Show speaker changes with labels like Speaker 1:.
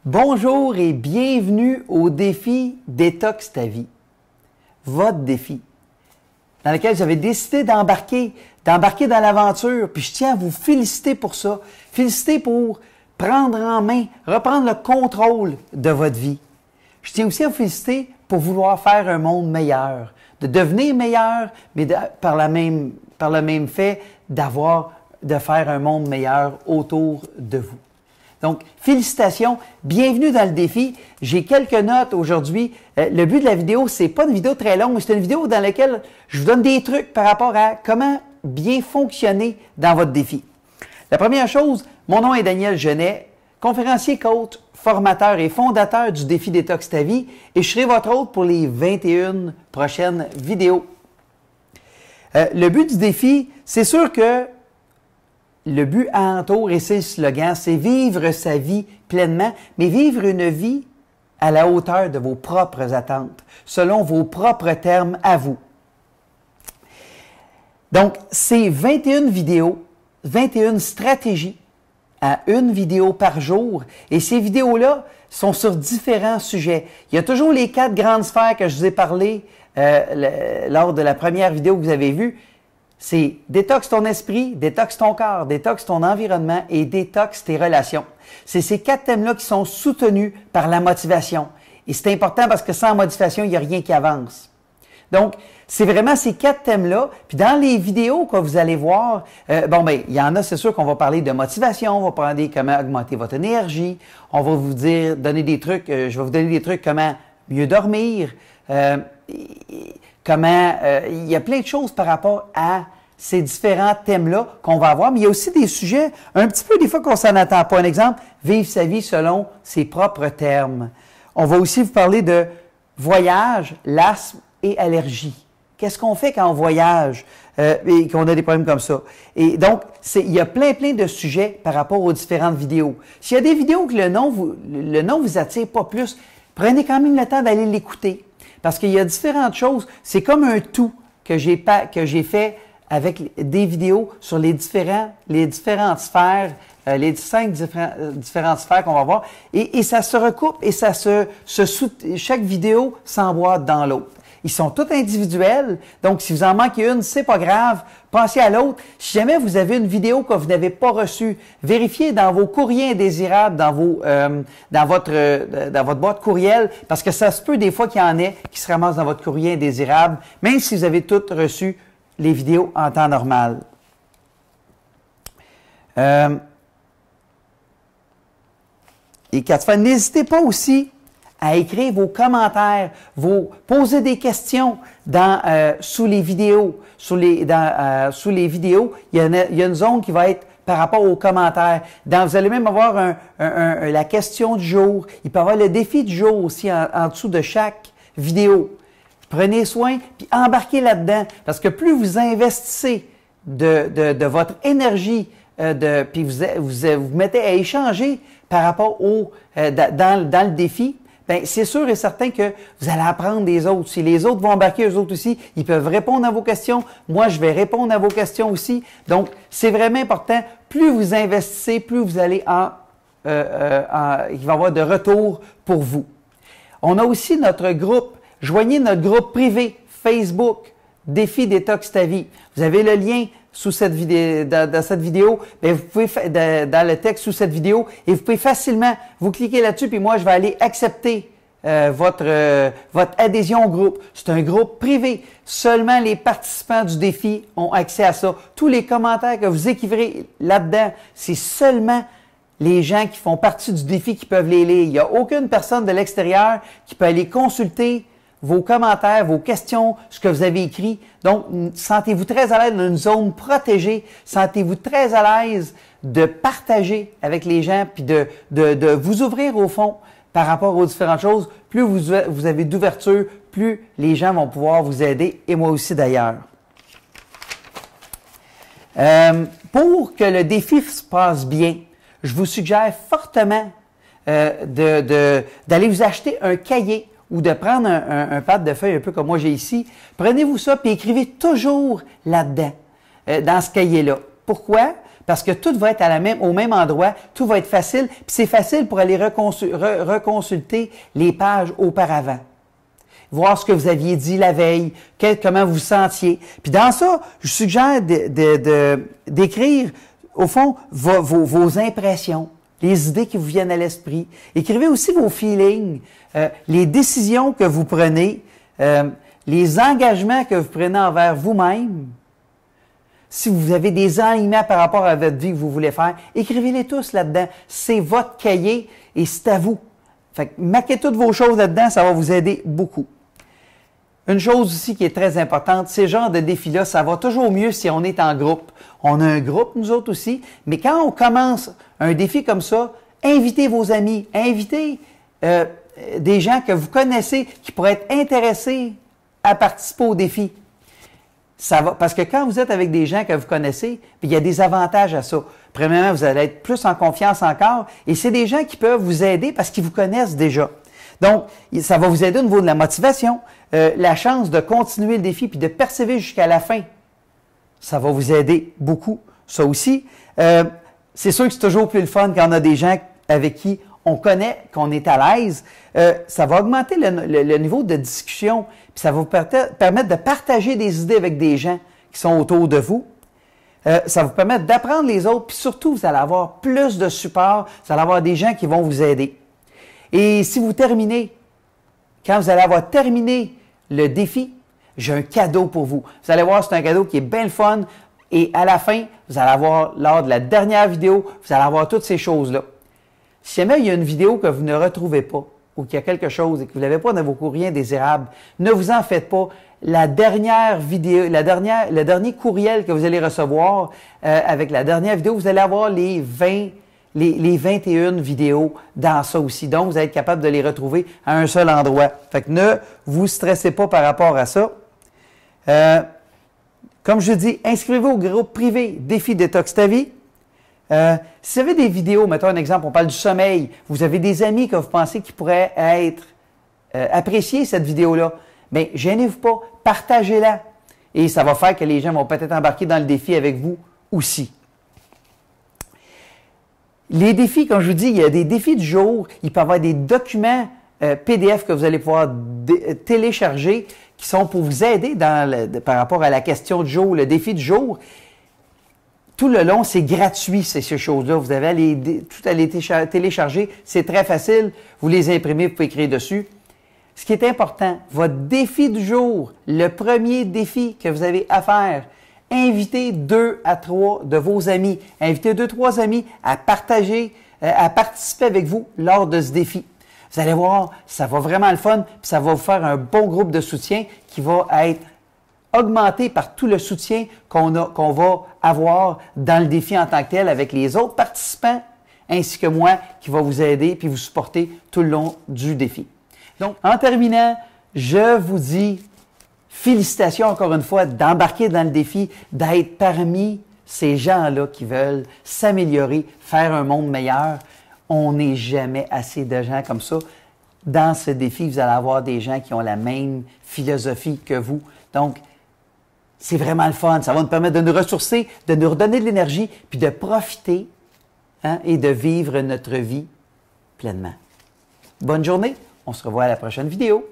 Speaker 1: Bonjour et bienvenue au défi Détox ta vie. Votre défi, dans lequel j'avais décidé d'embarquer dans l'aventure, puis je tiens à vous féliciter pour ça. Féliciter pour prendre en main, reprendre le contrôle de votre vie. Je tiens aussi à vous féliciter pour vouloir faire un monde meilleur, de devenir meilleur, mais par le même fait de faire un monde meilleur autour de vous. Donc, félicitations, bienvenue dans le défi. J'ai quelques notes aujourd'hui. Le but de la vidéo, c'est pas une vidéo très longue, mais c'est une vidéo dans laquelle je vous donne des trucs par rapport à comment bien fonctionner dans votre défi. La première chose, mon nom est Daniel Genet, conférencier, coach, formateur et fondateur du défi Détox ta vie, et je serai votre hôte pour les 21 prochaines vidéos. Le but du défi, c'est sûr que le but alentour, et c'est le slogan, c'est vivre sa vie pleinement, mais vivre une vie à la hauteur de vos propres attentes, selon vos propres termes à vous. Donc, c'est 21 vidéos, 21 stratégies à une vidéo par jour, et ces vidéos-là sont sur différents sujets. Il y a toujours les 4 grandes sphères que je vous ai parlé lors de la première vidéo que vous avez vue. C'est détox ton esprit, détox ton corps, détox ton environnement et détox tes relations. C'est ces 4 thèmes-là qui sont soutenus par la motivation. Et c'est important parce que sans motivation, il n'y a rien qui avance. Donc, c'est vraiment ces 4 thèmes-là. Puis dans les vidéos que vous allez voir, il y en a, c'est sûr qu'on va parler de motivation, on va parler comment augmenter votre énergie, on va vous donner des trucs, je vais vous donner des trucs comment mieux dormir, il y a plein de choses par rapport à ces différents thèmes-là qu'on va avoir, mais il y a aussi des sujets un petit peu des fois qu'on s'en attend pas. Un exemple, vivre sa vie selon ses propres termes. On va aussi vous parler de voyage, l'asthme et allergie. Qu'est-ce qu'on fait quand on voyage et qu'on a des problèmes comme ça? Et donc, il y a plein de sujets par rapport aux différentes vidéos. S'il y a des vidéos que le nom vous attire pas plus, prenez quand même le temps d'aller l'écouter. Parce qu'il y a différentes choses. C'est comme un tout que j'ai fait avec des vidéos sur les différentes sphères, les 5 différentes sphères qu'on va voir. Et ça se recoupe et chaque vidéo s'emboîte dans l'autre. Ils sont tous individuels. Donc, si vous en manquez une, c'est pas grave. Pensez à l'autre. Si jamais vous avez une vidéo que vous n'avez pas reçue, vérifiez dans vos courriers indésirables, dans votre boîte courriel, parce que ça se peut des fois qu'il y en ait qui se ramassent dans votre courrier indésirable, même si vous avez toutes reçu les vidéos en temps normal. Et quatre fois, n'hésitez pas aussi à écrire vos commentaires, poser des questions sous les vidéos. Sous les vidéos, il y a une zone qui va être par rapport aux commentaires. Vous allez même avoir la question du jour. Il peut y avoir le défi du jour aussi en dessous de chaque vidéo. Prenez soin, puis embarquez là-dedans. Parce que plus vous investissez de votre énergie, puis vous mettez à échanger par rapport dans le défi, bien, c'est sûr et certain que vous allez apprendre des autres. Si les autres vont embarquer, eux autres aussi, ils peuvent répondre à vos questions. Moi, je vais répondre à vos questions aussi. Donc, c'est vraiment important. Plus vous investissez, plus vous allez il va y avoir de retour pour vous. On a aussi notre groupe. Joignez notre groupe privé Facebook, Défi Détox ta vie. Vous avez le lien sous cette vidéo, dans cette vidéo, bien, vous pouvez dans le texte sous cette vidéo, et vous pouvez facilement vous cliquer là-dessus, puis moi je vais aller accepter votre adhésion au groupe. C'est un groupe privé. Seulement les participants du défi ont accès à ça. Tous les commentaires que vous écrivez là-dedans, c'est seulement les gens qui font partie du défi qui peuvent les lire. Il n'y a aucune personne de l'extérieur qui peut aller consulter vos commentaires, vos questions, ce que vous avez écrit. Donc, sentez-vous très à l'aise dans une zone protégée. Sentez-vous très à l'aise de partager avec les gens puis de vous ouvrir au fond par rapport aux différentes choses. Plus vous avez d'ouverture, plus les gens vont pouvoir vous aider, et moi aussi d'ailleurs. Pour que le défi se passe bien, je vous suggère fortement d'aller vous acheter un cahier ou de prendre un pad de feuilles un peu comme moi j'ai ici. Prenez-vous ça et écrivez toujours là-dedans, dans ce cahier-là. Pourquoi? parce que tout va être au même endroit, tout va être facile, puis c'est facile pour aller reconsulter les pages auparavant. Voir ce que vous aviez dit la veille, comment vous vous sentiez. Puis dans ça, je suggère d'écrire, au fond, vos impressions, les idées qui vous viennent à l'esprit. Écrivez aussi vos feelings, les décisions que vous prenez, les engagements que vous prenez envers vous-même. Si vous avez des alignements par rapport à votre vie que vous voulez faire, écrivez-les tous là-dedans. C'est votre cahier et c'est à vous. Fait que marquez toutes vos choses là-dedans, ça va vous aider beaucoup. Une chose aussi qui est très importante, ces genres de défis-là, ça va toujours mieux si on est en groupe. On a un groupe, nous autres aussi, mais quand on commence un défi comme ça, invitez vos amis, invitez des gens que vous connaissez qui pourraient être intéressés à participer au défi. Ça va, parce que quand vous êtes avec des gens que vous connaissez, puis il y a des avantages à ça. Premièrement, vous allez être plus en confiance encore, et c'est des gens qui peuvent vous aider parce qu'ils vous connaissent déjà. Donc, ça va vous aider au niveau de la motivation, la chance de continuer le défi puis de persévérer jusqu'à la fin. Ça va vous aider beaucoup, ça aussi. C'est sûr que c'est toujours plus le fun quand on a des gens avec qui on connaît, qu'on est à l'aise. Ça va augmenter le niveau de discussion, puis ça va vous permettre de partager des idées avec des gens qui sont autour de vous. Ça va vous permettre d'apprendre les autres, puis surtout, vous allez avoir plus de support, vous allez avoir des gens qui vont vous aider. Et si vous terminez, quand vous allez avoir terminé le défi, j'ai un cadeau pour vous. Vous allez voir, c'est un cadeau qui est bien le fun. Et à la fin, vous allez avoir, lors de la dernière vidéo, vous allez avoir toutes ces choses-là. Si jamais il y a une vidéo que vous ne retrouvez pas, ou qu'il y a quelque chose et que vous n'avez pas dans vos courriers indésirables, ne vous en faites pas. La dernière vidéo, le dernier courriel que vous allez recevoir avec la dernière vidéo, vous allez avoir les 21 vidéos dans ça aussi. Donc, vous allez être capable de les retrouver à un seul endroit. Fait que ne vous stressez pas par rapport à ça. Comme je dis, inscrivez-vous au groupe privé Défi Détox ta vie. Si vous avez des vidéos, mettons un exemple, on parle du sommeil, vous avez des amis que vous pensez qui pourraient être apprécier cette vidéo-là, bien, gênez-vous pas, partagez-la. Et ça va faire que les gens vont peut-être embarquer dans le défi avec vous aussi. Les défis, comme je vous dis, il y a des défis du jour. Il peut y avoir des documents PDF que vous allez pouvoir télécharger qui sont pour vous aider par rapport à la question du jour, le défi du jour. Tout le long, c'est gratuit, ces choses-là. Vous avez tout à les télécharger. C'est très facile. Vous les imprimez, vous pouvez écrire dessus. Ce qui est important, votre défi du jour, le premier défi que vous avez à faire, invitez 2 à 3 de vos amis. Invitez 2-3 amis à partager, à participer avec vous lors de ce défi. Vous allez voir, ça va vraiment le fun, puis ça va vous faire un bon groupe de soutien qui va être augmenté par tout le soutien qu'on va avoir dans le défi en tant que tel avec les autres participants, ainsi que moi, qui va vous aider puis vous supporter tout le long du défi. Donc, en terminant, je vous dis félicitations encore une fois d'embarquer dans le défi, d'être parmi ces gens-là qui veulent s'améliorer, faire un monde meilleur. On n'est jamais assez de gens comme ça. Dans ce défi, vous allez avoir des gens qui ont la même philosophie que vous. Donc, c'est vraiment le fun. Ça va nous permettre de nous ressourcer, de nous redonner de l'énergie, puis de profiter et de vivre notre vie pleinement. Bonne journée. On se revoit à la prochaine vidéo.